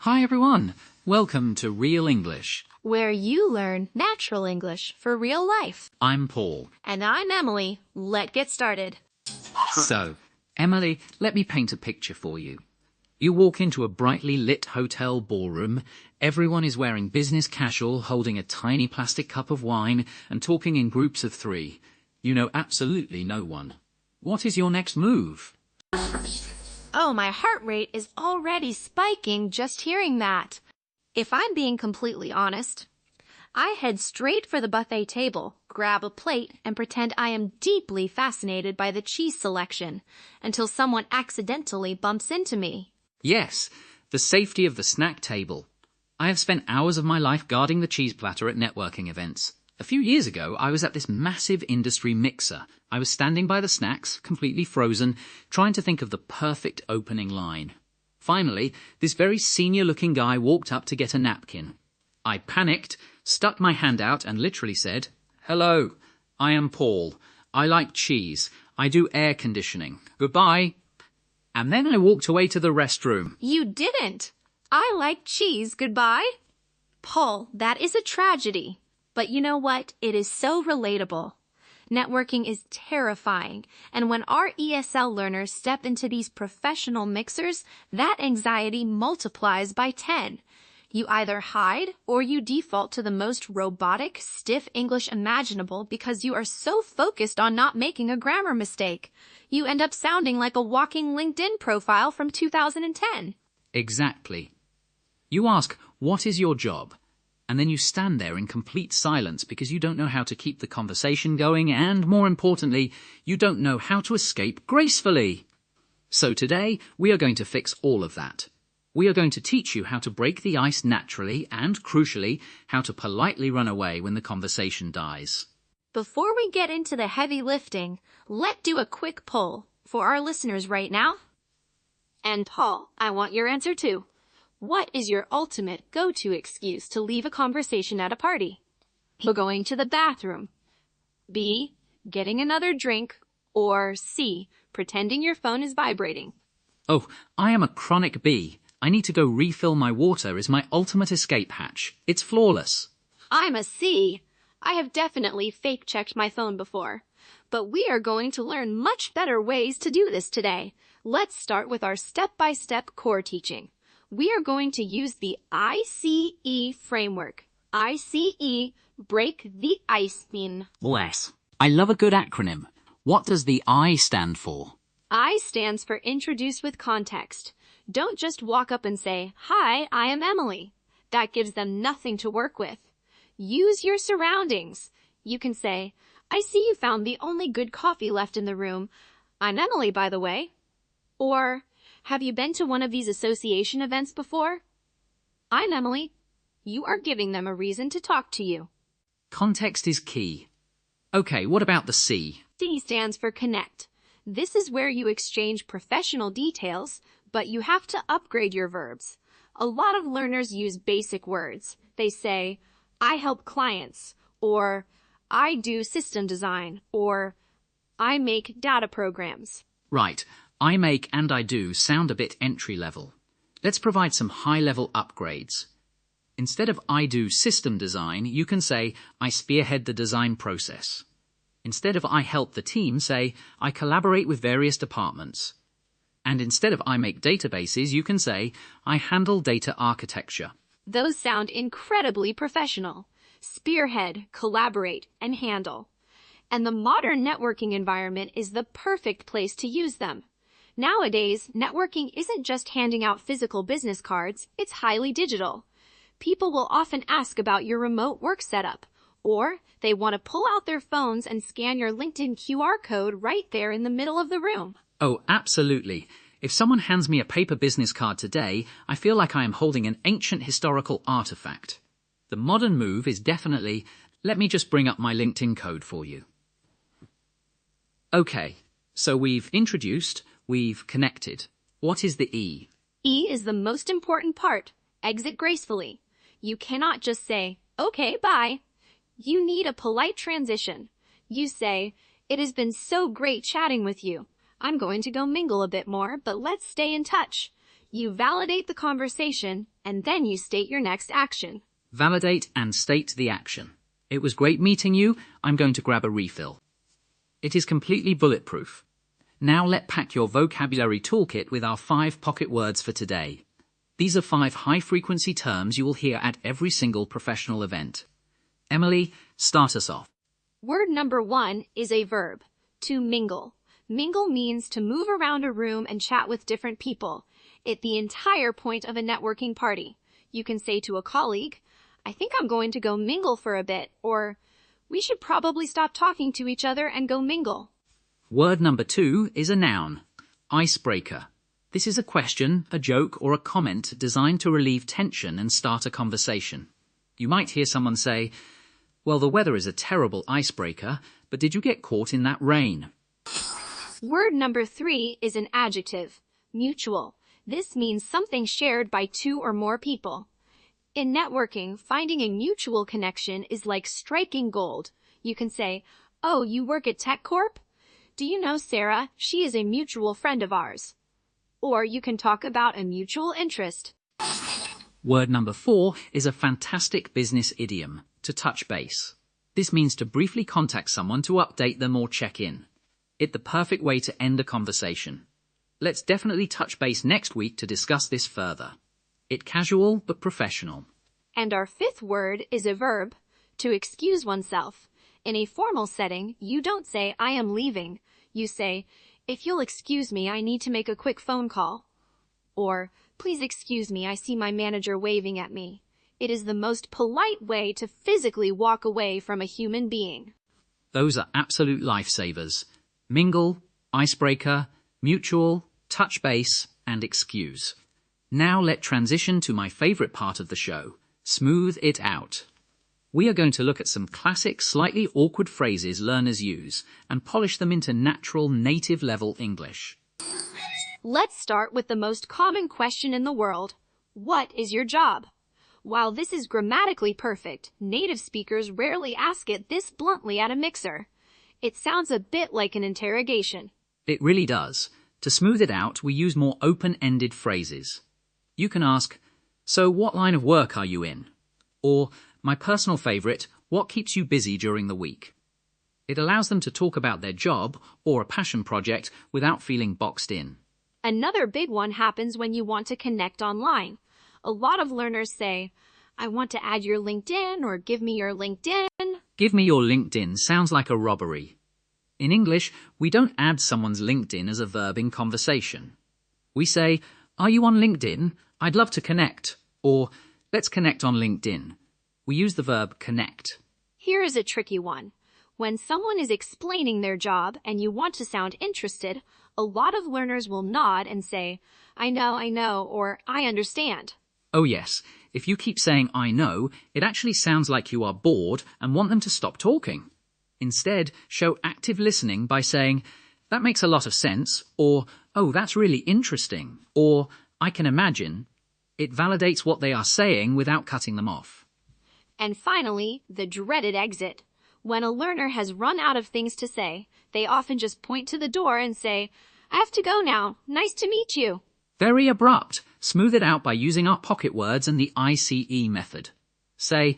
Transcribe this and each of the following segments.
Hi everyone, welcome to Real English. Where you learn natural English for real life. I'm Paul. And I'm Emily. Let's get started. So, Emily, let me paint a picture for you. You walk into a brightly lit hotel ballroom. Everyone is wearing business casual, holding a tiny plastic cup of wine and talking in groups of 3. You know absolutely no one. What is your next move? Oh, my heart rate is already spiking just hearing that. If I'm being completely honest, I head straight for the buffet table, grab a plate, and pretend I am deeply fascinated by the cheese selection until someone accidentally bumps into me. Yes, the safety of the snack table. I have spent hours of my life guarding the cheese platter at networking events. A few years ago, I was at this massive industry mixer. I was standing by the snacks, completely frozen, trying to think of the perfect opening line. Finally, this very senior-looking guy walked up to get a napkin. I panicked, stuck my hand out and literally said, "Hello, I am Paul. I like cheese. I do air conditioning. Goodbye." And then I walked away to the restroom. You didn't. I like cheese. Goodbye. Paul, that is a tragedy. But you know what? It is so relatable. Networking is terrifying, and when our ESL learners step into these professional mixers, that anxiety multiplies by 10. You either hide or you default to the most robotic, stiff English imaginable because you are so focused on not making a grammar mistake. You end up sounding like a walking LinkedIn profile from 2010. Exactly. You ask, "What is your job?" And then you stand there in complete silence because you don't know how to keep the conversation going and, more importantly, you don't know how to escape gracefully. So today, we are going to fix all of that. We are going to teach you how to break the ice naturally and, crucially, how to politely run away when the conversation dies. Before we get into the heavy lifting, let's do a quick poll for our listeners right now. And Paul, I want your answer too. What is your ultimate go-to excuse to leave a conversation at a party? A, going to the bathroom. B, getting another drink. Or C, pretending your phone is vibrating. Oh, I am a chronic B. I need to go refill my water is my ultimate escape hatch. It's flawless. I'm a C. I have definitely fake-checked my phone before. But we are going to learn much better ways to do this today. Let's start with our step-by-step core teaching. We are going to use the I.C.E. framework. I.C.E. break the ice mean. Bless. I love a good acronym. What does the I stand for? I stands for introduce with context. Don't just walk up and say, "Hi, I am Emily." That gives them nothing to work with. Use your surroundings. You can say, "I see you found the only good coffee left in the room. I'm Emily, by the way." Or, "Have you been to one of these association events before?" I'm Emily. You are giving them a reason to talk to you. Context is key. Okay, what about the C? C stands for connect. This is where you exchange professional details, but you have to upgrade your verbs. A lot of learners use basic words. They say, "I help clients," or "I do system design," or "I make data programs." Right. I make and I do sound a bit entry-level. Let's provide some high-level upgrades. Instead of I do system design, you can say I spearhead the design process. Instead of I help the team, say I collaborate with various departments. And instead of I make databases, you can say I handle data architecture. Those sound incredibly professional. Spearhead, collaborate, and handle. And the modern networking environment is the perfect place to use them. Nowadays, networking isn't just handing out physical business cards, it's highly digital. People will often ask about your remote work setup, or they want to pull out their phones and scan your LinkedIn QR code right there in the middle of the room. Oh, absolutely. If someone hands me a paper business card today, I feel like I am holding an ancient historical artifact. The modern move is definitely, let me just bring up my LinkedIn code for you. Okay, so we've introduced, we've connected. What is the E? E is the most important part. Exit gracefully. You cannot just say, "Okay, bye." You need a polite transition. You say, "It has been so great chatting with you. I'm going to go mingle a bit more, but let's stay in touch." You validate the conversation, and then you state your next action. Validate and state the action. It was great meeting you. I'm going to grab a refill. It is completely bulletproof. Now let's pack your vocabulary toolkit with our 5 pocket words for today. These are 5 high-frequency terms you will hear at every single professional event. Emily, start us off. Word number 1 is a verb, to mingle. Mingle means to move around a room and chat with different people. It's the entire point of a networking party. You can say to a colleague, I think I'm going to go mingle for a bit, or we should probably stop talking to each other and go mingle. Word number 2 is a noun, icebreaker. This is a question, a joke, or a comment designed to relieve tension and start a conversation. You might hear someone say, well, the weather is a terrible icebreaker, but did you get caught in that rain? Word number 3 is an adjective, mutual. This means something shared by 2 or more people. In networking, finding a mutual connection is like striking gold. You can say, oh, you work at TechCorp? Do you know Sarah? She is a mutual friend of ours. Or you can talk about a mutual interest. Word number 4 is a fantastic business idiom, to touch base. This means to briefly contact someone to update them or check in. It's the perfect way to end a conversation. Let's definitely touch base next week to discuss this further. It's casual but professional. And our 5th word is a verb, to excuse oneself. In a formal setting, you don't say, I am leaving. You say, if you'll excuse me, I need to make a quick phone call. Or, please excuse me, I see my manager waving at me. It is the most polite way to physically walk away from a human being. Those are absolute lifesavers. Mingle, icebreaker, mutual, touch base, and excuse. Now let's transition to my favorite part of the show, smooth it out. We are going to look at some classic, slightly awkward phrases learners use and polish them into natural, native-level English. Let's start with the most common question in the world. What is your job? While this is grammatically perfect, native speakers rarely ask it this bluntly at a mixer. It sounds a bit like an interrogation. It really does. To smooth it out, we use more open-ended phrases. You can ask, so what line of work are you in? Or, my personal favorite, what keeps you busy during the week? It allows them to talk about their job or a passion project without feeling boxed in. Another big one happens when you want to connect online. A lot of learners say, I want to add your LinkedIn or give me your LinkedIn. Give me your LinkedIn sounds like a robbery. In English, we don't add someone's LinkedIn as a verb in conversation. We say, are you on LinkedIn? I'd love to connect. Or, let's connect on LinkedIn. We use the verb connect. Here is a tricky one. When someone is explaining their job and you want to sound interested, a lot of learners will nod and say, I know, or I understand. Oh yes, if you keep saying I know, it actually sounds like you are bored and want them to stop talking. Instead, show active listening by saying, that makes a lot of sense, or, oh, that's really interesting, or, I can imagine. It validates what they are saying without cutting them off. And finally, the dreaded exit. When a learner has run out of things to say, they often just point to the door and say, I have to go now. Nice to meet you. Very abrupt. Smooth it out by using our pocket words and the I.C.E. method. Say,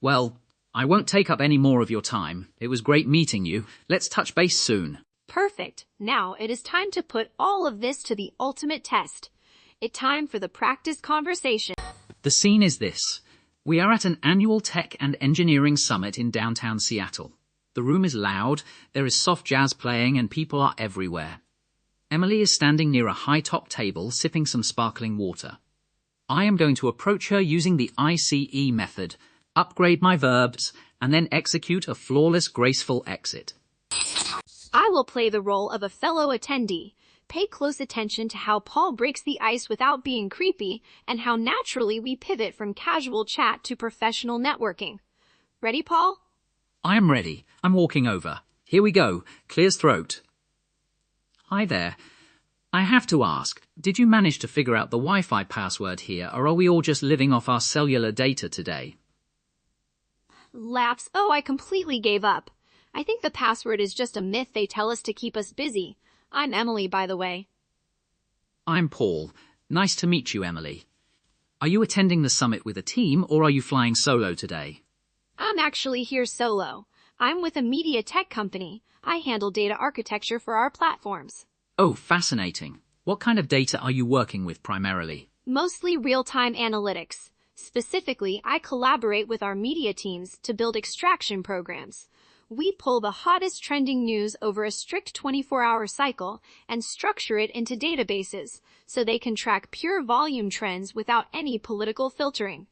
well, I won't take up any more of your time. It was great meeting you. Let's touch base soon. Perfect. Now it is time to put all of this to the ultimate test. It's time for the practice conversation. The scene is this. We are at an annual tech and engineering summit in downtown Seattle. The room is loud, there is soft jazz playing, and people are everywhere. Emily is standing near a high-top table sipping some sparkling water. I am going to approach her using the I.C.E. method, upgrade my verbs, and then execute a flawless, graceful exit. I will play the role of a fellow attendee. Pay close attention to how Paul breaks the ice without being creepy and how naturally we pivot from casual chat to professional networking. Ready, Paul? I am ready. I'm walking over. Here we go. Clears throat. Hi there. I have to ask, did you manage to figure out the Wi-Fi password here, or are we all just living off our cellular data today? Laughs. Oh, I completely gave up. I think the password is just a myth they tell us to keep us busy. I'm Emily, by the way. I'm Paul. Nice to meet you, Emily. Are you attending the summit with a team or are you flying solo today? I'm actually here solo. I'm with a media tech company. I handle data architecture for our platforms. Oh, fascinating. What kind of data are you working with primarily? Mostly real-time analytics. Specifically, I collaborate with our media teams to build extraction programs. We pull the hottest trending news over a strict 24-hour cycle and structure it into databases so they can track pure volume trends without any political filtering.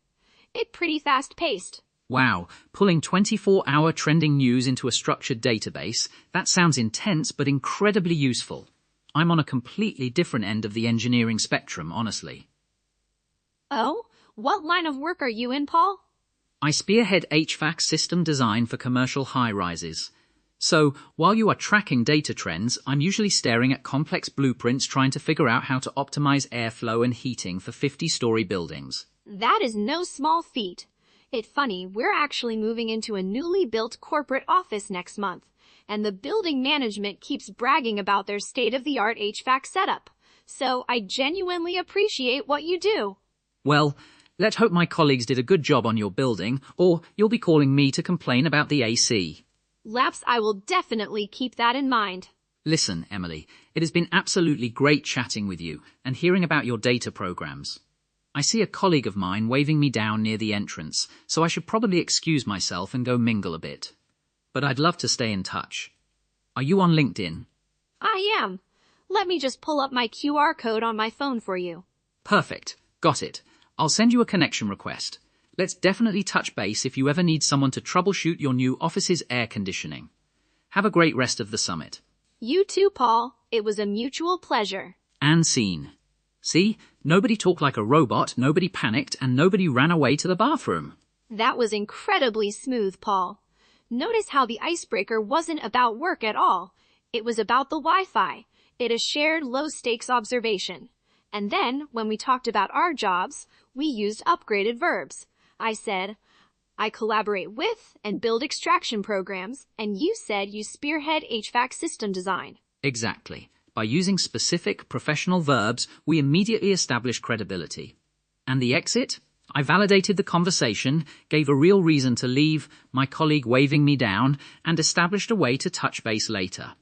It's pretty fast-paced. Wow, pulling 24-hour trending news into a structured database, that sounds intense but incredibly useful. I'm on a completely different end of the engineering spectrum, honestly. Oh, what line of work are you in, Paul? I spearhead HVAC system design for commercial high-rises. So, while you are tracking data trends, I'm usually staring at complex blueprints trying to figure out how to optimize airflow and heating for 50-story buildings. That is no small feat. It's funny, we're actually moving into a newly built corporate office next month, and the building management keeps bragging about their state-of-the-art HVAC setup. So I genuinely appreciate what you do. Well, let's hope my colleagues did a good job on your building, or you'll be calling me to complain about the I.C.E. Laps, I will definitely keep that in mind. Listen, Emily, it has been absolutely great chatting with you and hearing about your data programs. I see a colleague of mine waving me down near the entrance, so I should probably excuse myself and go mingle a bit. But I'd love to stay in touch. Are you on LinkedIn? I am. Let me just pull up my QR code on my phone for you. Perfect. Got it. I'll send you a connection request. Let's definitely touch base if you ever need someone to troubleshoot your new office's air conditioning. Have a great rest of the summit. You too, Paul. It was a mutual pleasure. And scene. See? Nobody talked like a robot, nobody panicked, and nobody ran away to the bathroom. That was incredibly smooth, Paul. Notice how the icebreaker wasn't about work at all. It was about the Wi-Fi. It is shared low-stakes observation. And then, when we talked about our jobs, we used upgraded verbs. I said, I collaborate with and build extraction programs, and you said you spearhead HVAC system design. Exactly. By using specific professional verbs, we immediately establish credibility. And the exit? I validated the conversation, gave a real reason to leave, my colleague waving me down, and established a way to touch base later.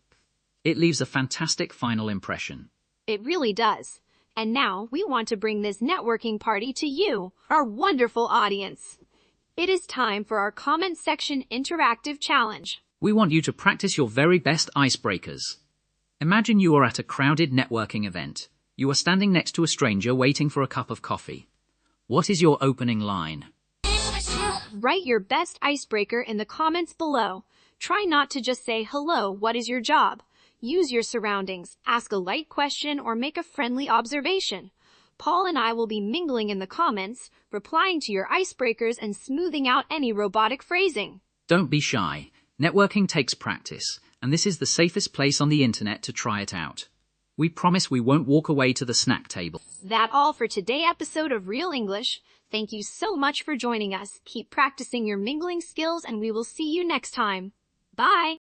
It leaves a fantastic final impression. It really does. And now we want to bring this networking party to you, our wonderful audience. It is time for our comment section interactive challenge. We want you to practice your very best icebreakers. Imagine you are at a crowded networking event. You are standing next to a stranger waiting for a cup of coffee. What is your opening line? Write your best icebreaker in the comments below. Try not to just say, hello, what is your job? Use your surroundings, ask a light question, or make a friendly observation. Paul and I will be mingling in the comments, replying to your icebreakers and smoothing out any robotic phrasing. Don't be shy. Networking takes practice, and this is the safest place on the internet to try it out. We promise we won't walk away to the snack table. That's all for today's episode of Real English. Thank you so much for joining us. Keep practicing your mingling skills, and we will see you next time. Bye!